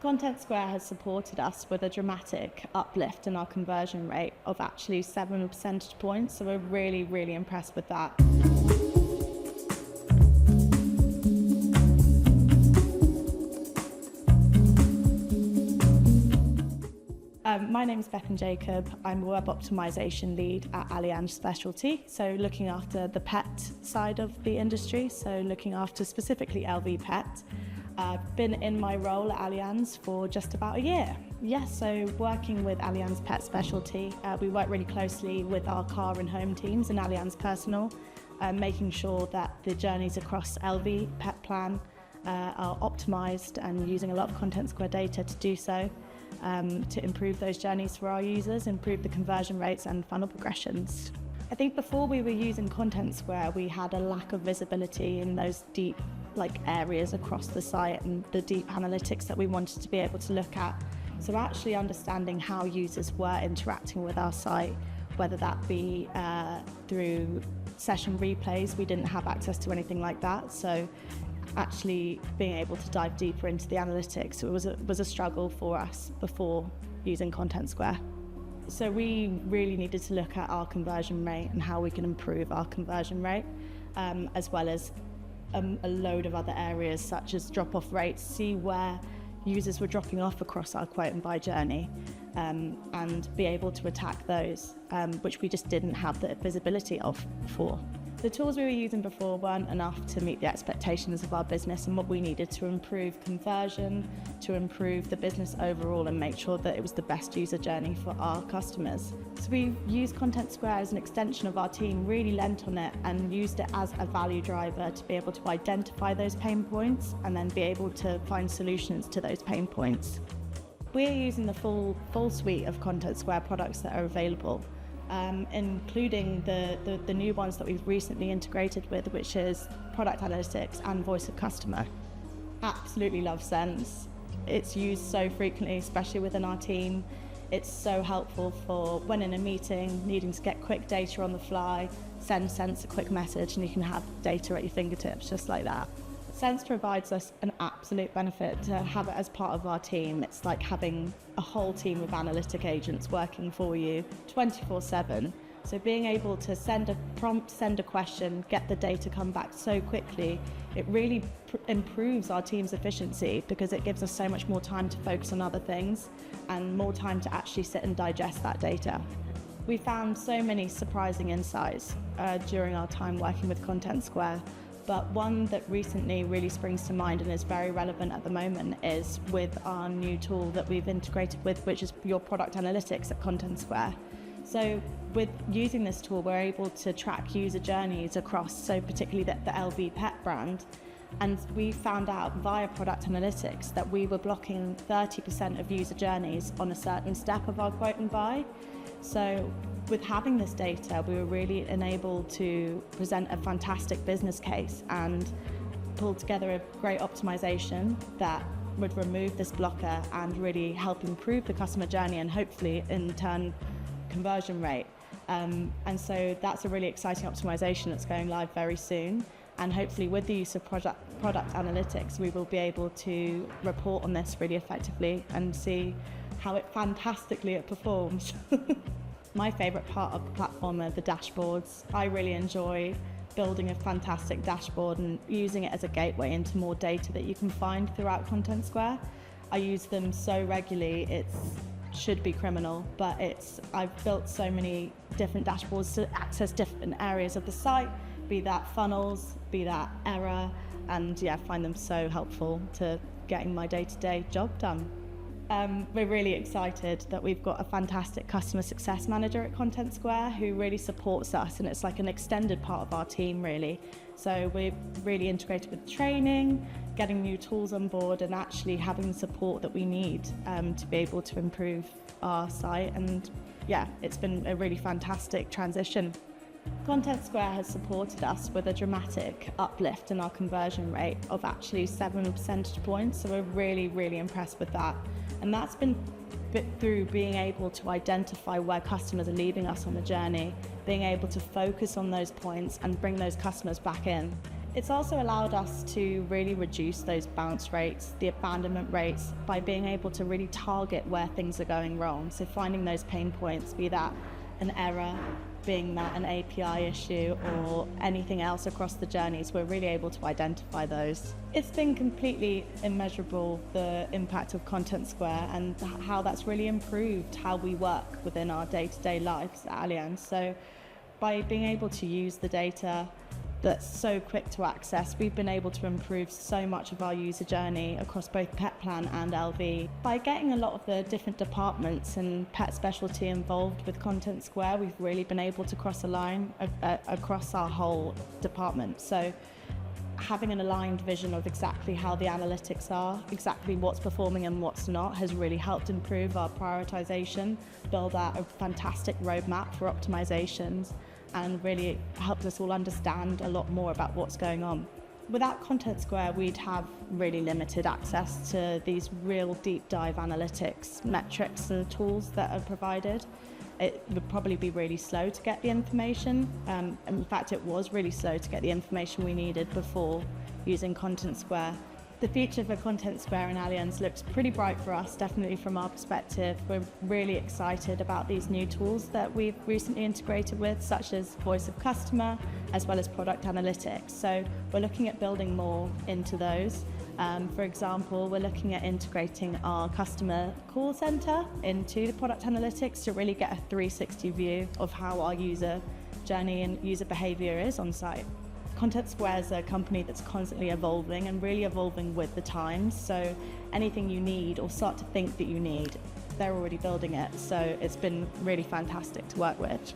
Contentsquare has supported us with a dramatic uplift in our conversion rate of actually 7 percentage points, so we're really, really impressed with that. My name is Bethan Jakob. I'm a Web Optimisation Lead at Allianz Specialty, so looking after the pet side of the industry, so looking after specifically LV Pet. I've been in my role at Allianz for just about a year. Yes, so working with Allianz Pet Specialty, we work really closely with our car and home teams in Allianz Personal, making sure that the journeys across LV Pet Plan are optimised and using a lot of Contentsquare data to do so. To improve those journeys for our users, improve the conversion rates and funnel progressions. I think before we were using Contentsquare, we had a lack of visibility in those deep areas across the site and the deep analytics that we wanted to be able to look at. So actually understanding how users were interacting with our site, whether that be through session replays, we didn't have access to anything like that. So actually being able to dive deeper into the analytics was a struggle for us before using Contentsquare. So we really needed to look at our conversion rate and how we can improve our conversion rate, as well as a load of other areas such as drop-off rates, see where users were dropping off across our quote and buy journey, and be able to attack those, which we just didn't have the visibility of before. The tools we were using before weren't enough to meet the expectations of our business and what we needed to improve conversion, to improve the business overall and make sure that it was the best user journey for our customers. So we used Contentsquare as an extension of our team, really lent on it and used it as a value driver to be able to identify those pain points and then be able to find solutions to those pain points. We're using the full suite of Contentsquare products that are available. Including the new ones that we've recently integrated with, which is product analytics and voice of customer. Absolutely love Sense. It's used so frequently, especially within our team. It's so helpful for when in a meeting, needing to get quick data on the fly, send Sense a quick message and you can have data at your fingertips just like that. Sense provides us an absolute benefit to have it as part of our team. It's like having a whole team of analytic agents working for you 24/7. So being able to send a prompt, send a question, get the data come back so quickly, it really improves our team's efficiency because it gives us so much more time to focus on other things and more time to actually sit and digest that data. We found so many surprising insights during our time working with Contentsquare. But one that recently really springs to mind and is very relevant at the moment is with our new tool that we've integrated with, which is your product analytics at Contentsquare. So with using this tool, we're able to track user journeys across, so particularly the LV Pet brand. And we found out via product analytics that we were blocking 30% of user journeys on a certain step of our quote and buy. So with having this data, we were really enabled to present a fantastic business case and pull together a great optimization that would remove this blocker and really help improve the customer journey and hopefully in turn conversion rate. And so that's a really exciting optimization that's going live very soon. And hopefully with the use of product analytics, we will be able to report on this really effectively and see how fantastically it performs. My favourite part of the platform are the dashboards. I really enjoy building a fantastic dashboard and using it as a gateway into more data that you can find throughout Contentsquare. I use them so regularly, it should be criminal, but I've built so many different dashboards to access different areas of the site, be that funnels, be that error, and yeah, find them so helpful to getting my day-to-day job done. We're really excited that we've got a fantastic customer success manager at Contentsquare who really supports us, and it's like an extended part of our team really. So we're really integrated with training, getting new tools on board and actually having the support that we need to be able to improve our site, and yeah, it's been a really fantastic transition. Contentsquare has supported us with a dramatic uplift in our conversion rate of actually 7 percentage points, so we're really, really impressed with that. And that's been through being able to identify where customers are leaving us on the journey, being able to focus on those points and bring those customers back in. It's also allowed us to really reduce those bounce rates, the abandonment rates, by being able to really target where things are going wrong. So finding those pain points, be that an error, being that an API issue or anything else across the journeys, we're really able to identify those. It's been completely immeasurable, the impact of Contentsquare and how that's really improved how we work within our day-to-day lives at Allianz. So by being able to use the data that's so quick to access, we've been able to improve so much of our user journey across both Pet Plan and LV. By getting a lot of the different departments and Pet Specialty involved with Contentsquare, we've really been able to cross a line across our whole department. So having an aligned vision of exactly how the analytics are, exactly what's performing and what's not, has really helped improve our prioritization, build out a fantastic roadmap for optimizations, and really helped us all understand a lot more about what's going on. Without Contentsquare, we'd have really limited access to these real deep dive analytics, metrics and tools that are provided. It would probably be really slow to get the information. In fact, it was really slow to get the information we needed before using Contentsquare. The future for Contentsquare and Allianz looks pretty bright for us, definitely from our perspective. We're really excited about these new tools that we've recently integrated with, such as Voice of Customer, as well as product analytics. So we're looking at building more into those. For example, we're looking at integrating our customer call center into the product analytics to really get a 360 view of how our user journey and user behavior is on site. Contentsquare is a company that's constantly evolving and really evolving with the times. So anything you need or start to think that you need, they're already building it. So it's been really fantastic to work with.